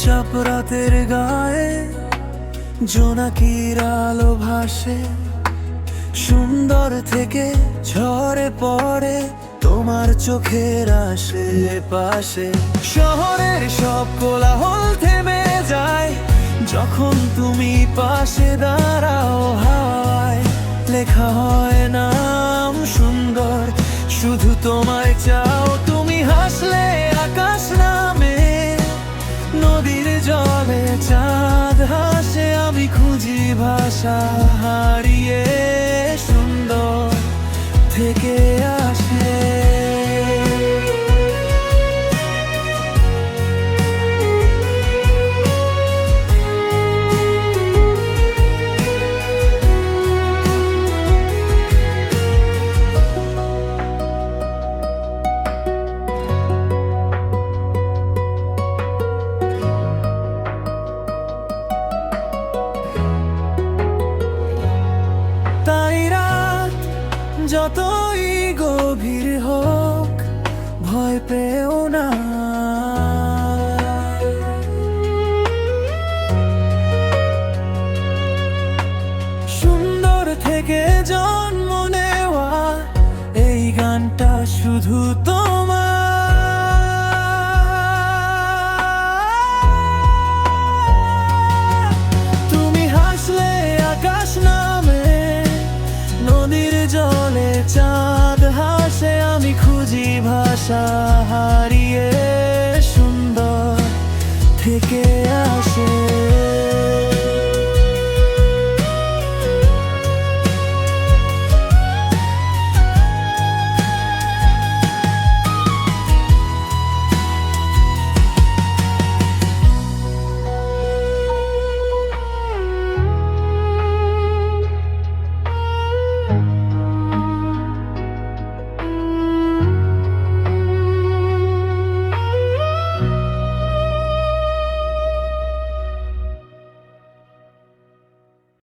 চাপ রাতের গায়ে জোনাকির আলো ভাসে, সুন্দর থেকে ঝরে পড়ে তোমার চোখের আশেপাশে। শহরের সব কোলাহল থেমে যায় যখন তুমি পাশে দাঁড়াও। হাওয়ায় লেখা হয় নাম সুন্দর, শুধু তোমায় চাও। তুমি হাসলে আকাশ নামে, নদীর জলে চাঁদ হাসে। আমি খুঁজি ভাষা হারিয়ে, সুন্দর থেকে আসে। তাই রাত যতই গভীর হোক, ভয় পেও না। সুন্দর থেকে জন্ম নেওয়া এই গানটা শুধু তোমার। তুমি হাসলে আকাশ নামে, নদীর জলে চাঁদ হাসে। আমি খুঁজি ভাষা হারিয়ে,